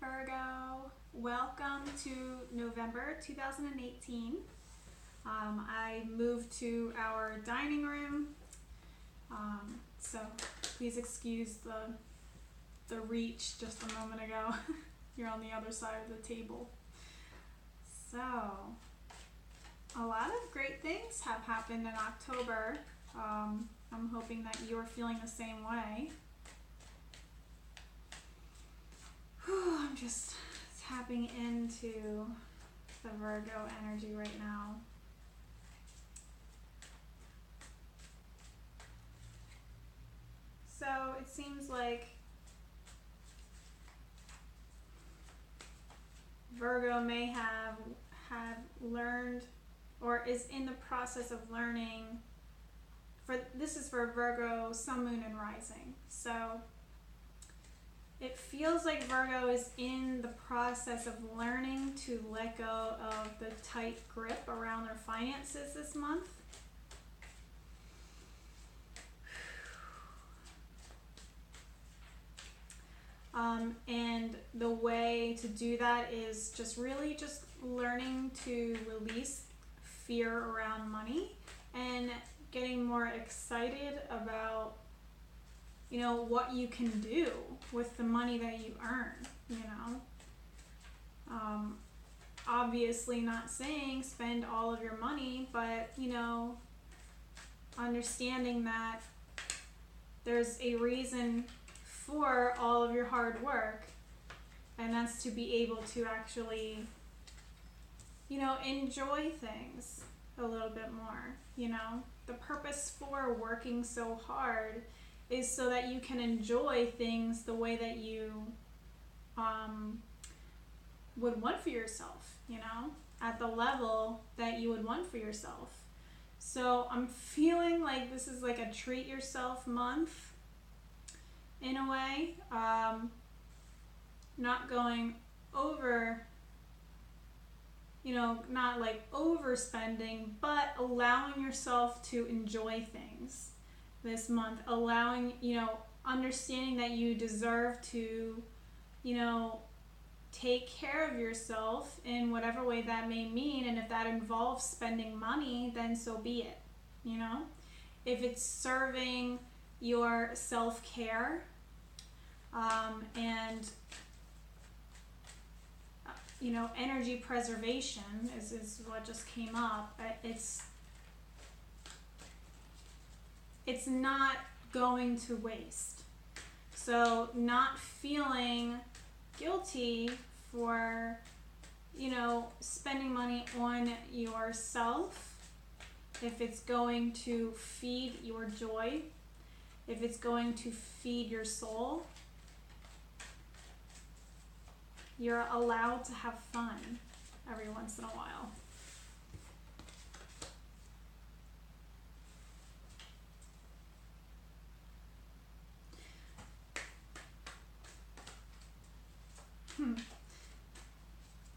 Virgo. Welcome to November 2018. I moved to our dining room, so please excuse the reach just a moment ago. You're on the other side of the table. So, a lot of great things have happened in October. I'm hoping that you're feeling the same way. I'm just tapping into the Virgo energy right now. So it seems like Virgo may have learned or is in the process of learning. This is for Virgo, Sun, Moon, and Rising. So it feels like Virgo is in the process of learning to let go of the tight grip around their finances this month. And the way to do that is just really just learning to release fear around money and getting more excited about what you can do with the money that you earn, obviously not saying spend all of your money, but understanding that there's a reason for all of your hard work, and that's to be able to actually enjoy things a little bit more. The purpose for working so hard is so that you can enjoy things the way that you would want for yourself, at the level that you would want for yourself. So I'm feeling like this is like a treat yourself month in a way. Not going over, not like overspending, but allowing yourself to enjoy things this month, allowing, understanding that you deserve to, take care of yourself in whatever way that may mean. And if that involves spending money, then so be it. If it's serving your self-care, and energy preservation is what just came up. It's not going to waste. So not feeling guilty for, spending money on yourself, if it's going to feed your joy, if it's going to feed your soul. You're allowed to have fun every once in a while.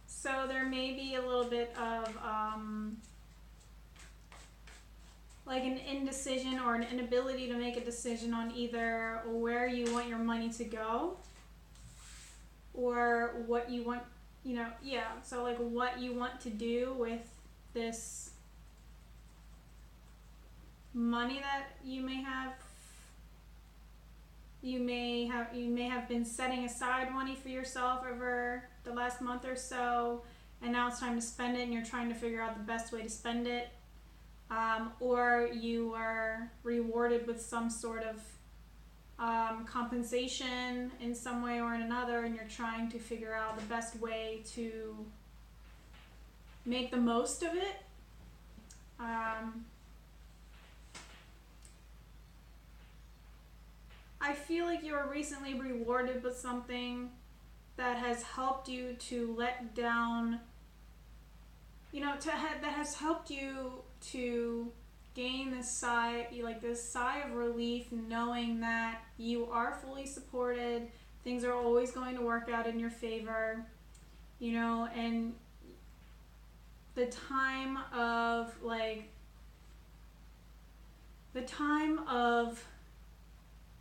So there may be a little bit of like an indecision or an inability to make a decision on either where you want your money to go or what you want, so like what you want to do with this money that you may have been setting aside money for yourself over the last month or so, and now it's time to spend it and you're trying to figure out the best way to spend it, or you were rewarded with some sort of compensation in some way or in another, and you're trying to figure out the best way to make the most of it. I feel like you were recently rewarded with something that has helped you to let down, that has helped you to gain this sigh of relief, knowing that you are fully supported, things are always going to work out in your favor, and the time of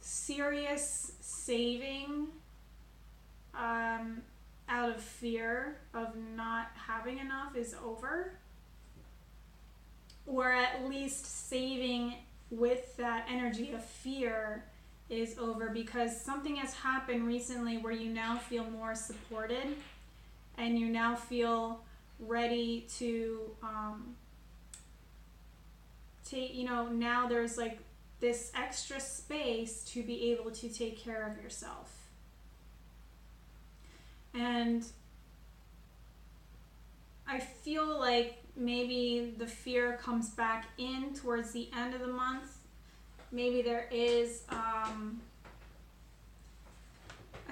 serious saving out of fear of not having enough is over, or at least saving with that energy of fear is over, because something has happened recently where you now feel more supported and you now feel ready to take, now there's like this extra space to be able to take care of yourself. And I feel like maybe the fear comes back in towards the end of the month. Maybe there is, I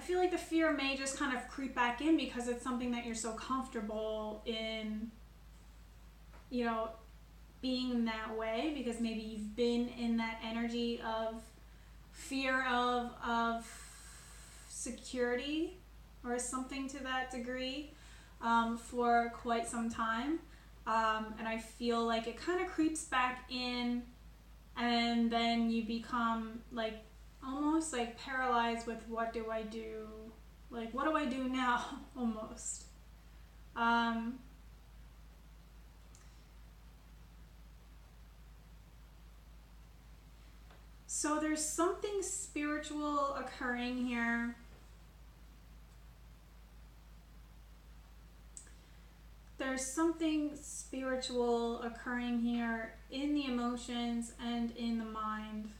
feel like the fear may just kind of creep back in because it's something that you're so comfortable in, being in that way, because maybe you've been in that energy of fear of security or something to that degree for quite some time. And I feel like it kind of creeps back in, and then you become like almost like paralyzed with what do I do? Like, what do I do now? Almost. So there's something spiritual occurring here. There's something spiritual occurring here in the emotions and in the mind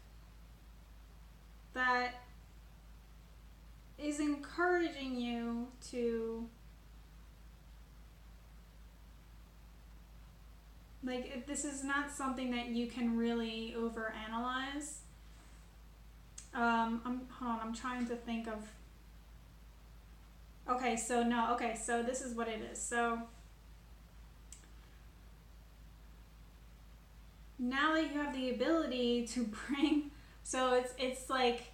that is encouraging you to, like, this is not something that you can really overanalyze. I'm trying to think of, so this is what it is. So now that you have the ability to bring, so it's like,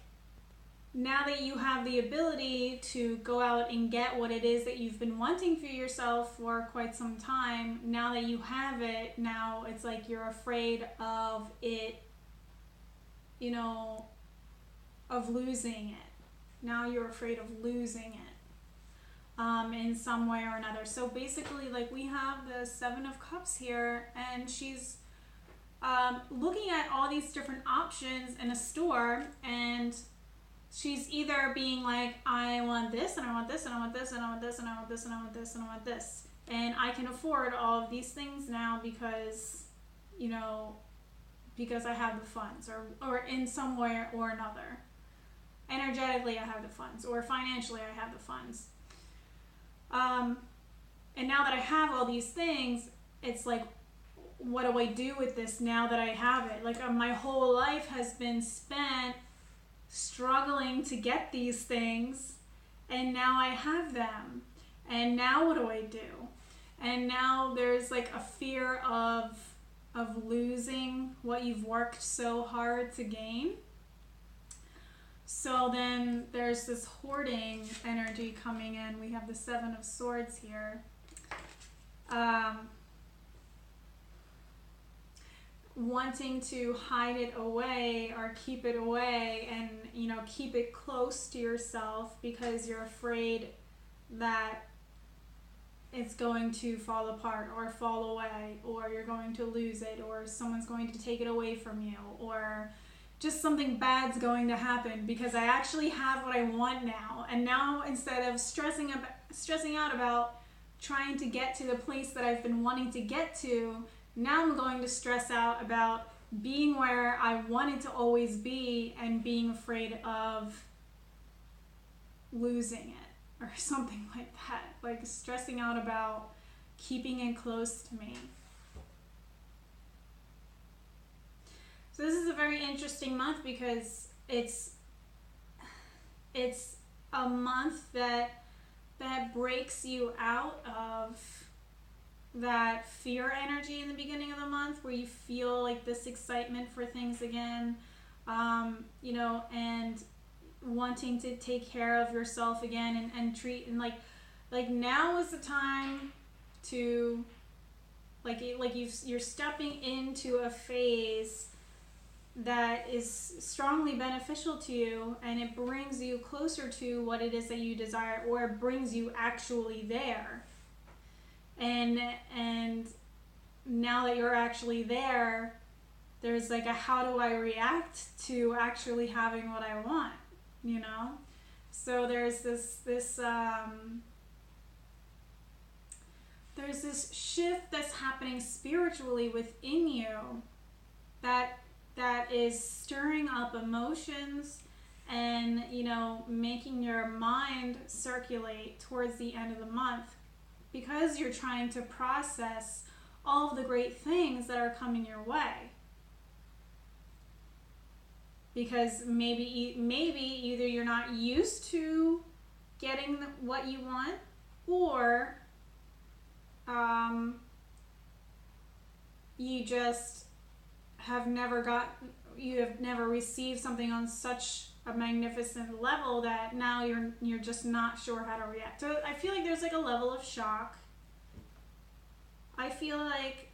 now that you have the ability to go out and get what it is that you've been wanting for yourself for quite some time, now that you have it, now it's like you're afraid of it, of losing it. Now you're afraid of losing it in some way or another. So basically, like, we have the Seven of Cups here, and she's looking at all these different options in a store, and she's either being like, I want this, and I want this, and I want this, and I want this, and I want this, and I want this, and I want this. And I can afford all of these things now because, because I have the funds, or in some way or another. Energetically, I have the funds, or financially, I have the funds. And now that I have all these things, it's like, what do I do with this now that I have it? Like, my whole life has been spent struggling to get these things, and now I have them. And now what do I do? And now there's like a fear of losing what you've worked so hard to gain. So then there's this hoarding energy coming in. We have the Seven of Swords here. Wanting to hide it away or keep it away, and keep it close to yourself because you're afraid that it's going to fall apart or fall away, or you're going to lose it, or someone's going to take it away from you, or just something bad's going to happen because I actually have what I want now. And now, instead of stressing out about trying to get to the place that I've been wanting to get to, now I'm going to stress out about being where I wanted to always be and being afraid of losing it or something like that. Like, stressing out about keeping it close to me. So this is a very interesting month because it's a month that breaks you out of that fear energy in the beginning of the month, where you feel like this excitement for things again, and wanting to take care of yourself again and treat, and like now is the time to you're stepping into a phase that is strongly beneficial to you, and it brings you closer to what it is that you desire, or it brings you actually there. And now that you're actually there, there's like a how do I react to actually having what I want, you know? So there's this shift that's happening spiritually within you that is stirring up emotions and, you know, making your mind circulate towards the end of the month, because you're trying to process all of the great things that are coming your way. Because maybe either you're not used to getting what you want, or you just have never received something on such a magnificent level that now you're just not sure how to react. So I feel like there's like a level of shock. I feel like,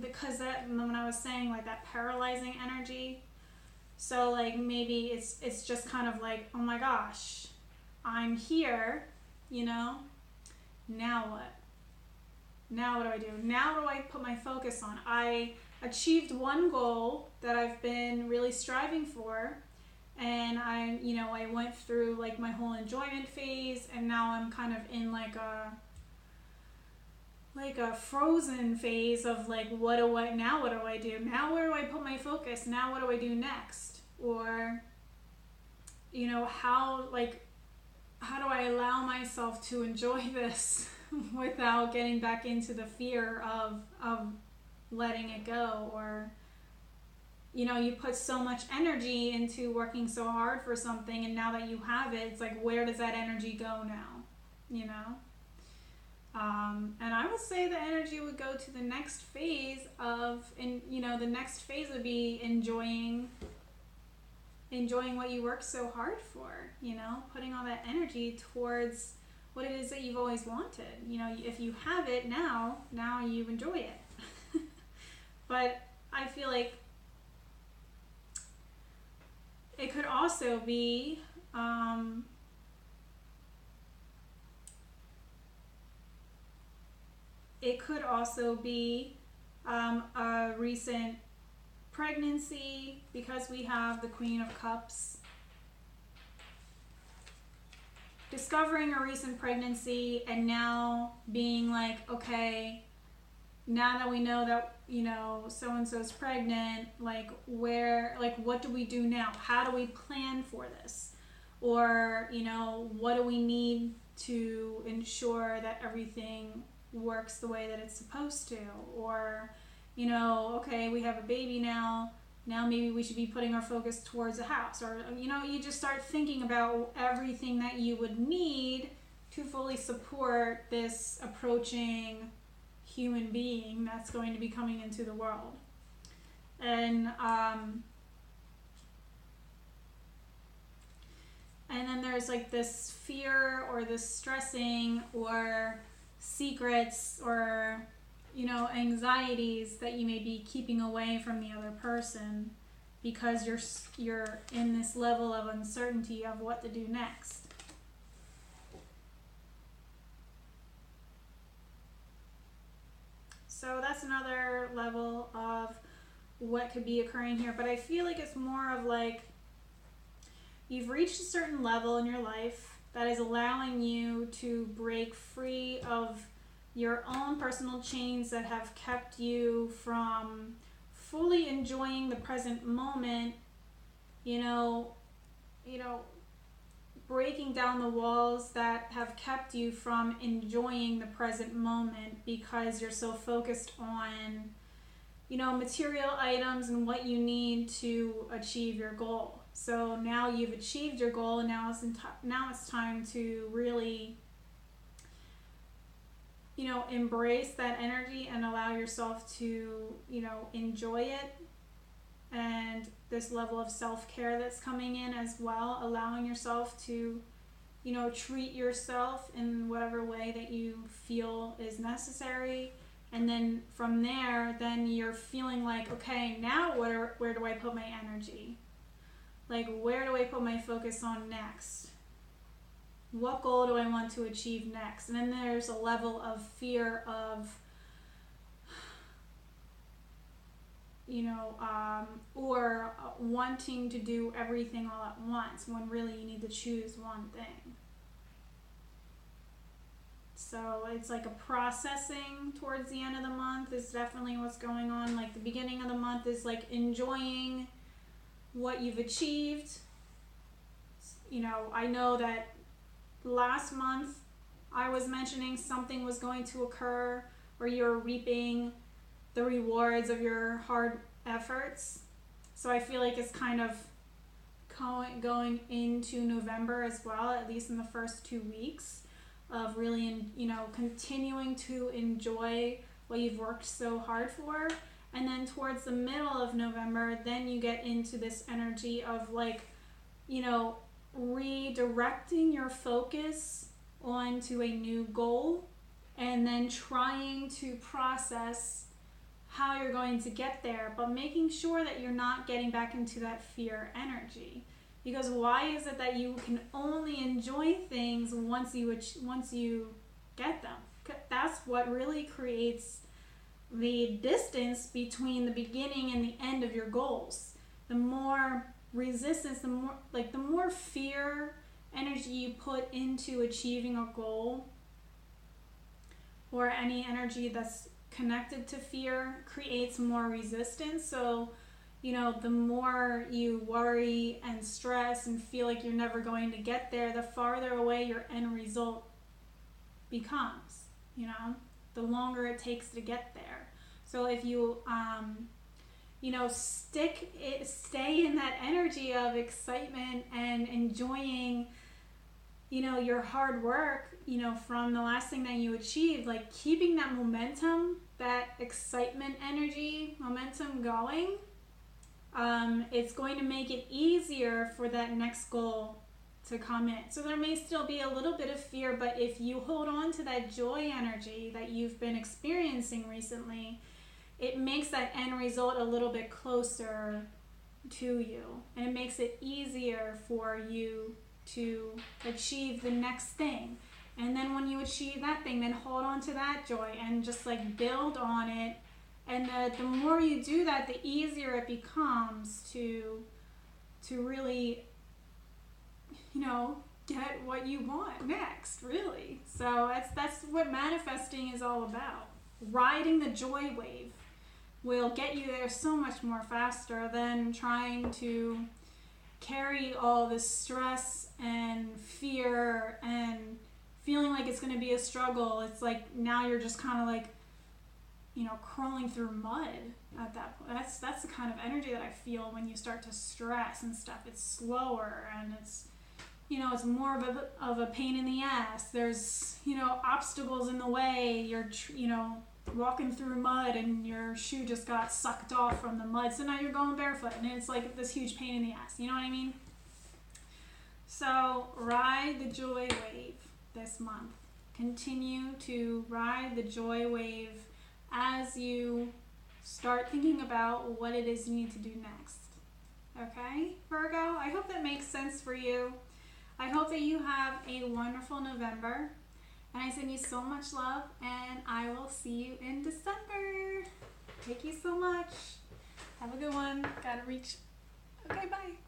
because that, when I was saying like that paralyzing energy, so like maybe it's just kind of like, oh my gosh, I'm here, you know, now what? Now what do I do? Now what do I put my focus on? I achieved one goal that I've been really striving for, and I went through like my whole enjoyment phase, and now I'm kind of in like a frozen phase of like, what do I do? Now where do I put my focus? Now what do I do next? Or, you know, how do I allow myself to enjoy this without getting back into the fear of letting it go? Or, you know, you put so much energy into working so hard for something, and now that you have it, it's like, where does that energy go now? You know? And I would say the energy would go to the next phase the next phase would be enjoying what you worked so hard for, you know, putting all that energy towards what it is that you've always wanted. You know, if you have it now you enjoy it. But I feel like it could also be, a recent pregnancy, because we have the Queen of Cups. Discovering a recent pregnancy and now being like, okay, now that we know that, you know, so-and-so's pregnant, like what do we do now? How do we plan for this? Or, you know, what do we need to ensure that everything works the way that it's supposed to? Or, you know, okay, we have a baby now maybe we should be putting our focus towards a house. Or, you know, you just start thinking about everything that you would need to fully support this approaching human being that's going to be coming into the world. And then there's like this fear or this stressing or secrets or, you know, anxieties that you may be keeping away from the other person, because you're in this level of uncertainty of what to do next. So that's another level of what could be occurring here. But I feel like it's more of like, you've reached a certain level in your life that is allowing you to break free of your own personal chains that have kept you from fully enjoying the present moment, you know, breaking down the walls that have kept you from enjoying the present moment because you're so focused on, you know, material items and what you need to achieve your goal. So now you've achieved your goal, and now it's time to really, you know, embrace that energy and allow yourself to, you know, enjoy it. And this level of self-care that's coming in as well, allowing yourself to, you know, treat yourself in whatever way that you feel is necessary, And then from there, then you're feeling like, okay, now where do I put my energy? Like, where do I put my focus on next? What goal do I want to achieve next? And then there's a level of fear of, or wanting to do everything all at once when really you need to choose one thing. So it's like a processing towards the end of the month is definitely what's going on. Like the beginning of the month is like enjoying what you've achieved. I know that last month I was mentioning something was going to occur where you're reaping the rewards of your hard efforts. So I feel like it's kind of going into November as well, at least in the first 2 weeks of really, continuing to enjoy what you've worked so hard for. And then towards the middle of November, then you get into this energy of like, redirecting your focus onto a new goal and then trying to process how you're going to get there, but making sure that you're not getting back into that fear energy. Because why is it that you can only enjoy things once you get them? That's what really creates the distance between the beginning and the end of your goals. The more resistance, the more fear energy you put into achieving a goal, or any energy that's connected to fear, creates more resistance. So the more you worry and stress and feel like you're never going to get there, the farther away your end result becomes, the longer it takes to get there. So if you, stay in that energy of excitement and enjoying, your hard work, from the last thing that you achieved, like keeping that momentum, that excitement energy, momentum going, it's going to make it easier for that next goal to come in. So there may still be a little bit of fear, but if you hold on to that joy energy that you've been experiencing recently, it makes that end result a little bit closer to you, and it makes it easier for you to achieve the next thing. And then when you achieve that thing, then hold on to that joy and just like build on it. And the more you do that, the easier it becomes to really, get what you want next, really. So that's what manifesting is all about. Riding the joy wave will get you there so much more faster than trying to carry all this stress and fear and feeling like it's going to be a struggle. It's like now you're just kind of like, crawling through mud at that point. That's the kind of energy that I feel when you start to stress and stuff. It's slower and it's, it's more of a pain in the ass. There's, obstacles in the way. You're, walking through mud and your shoe just got sucked off from the mud. So now you're going barefoot and it's like this huge pain in the ass. You know what I mean? So ride the joy wave this month. Continue to ride the joy wave as you start thinking about what it is you need to do next. Okay, Virgo? I hope that makes sense for you. I hope that you have a wonderful November. And I send you so much love, and I will see you in December. Thank you so much. Have a good one. Gotta reach. Okay, bye.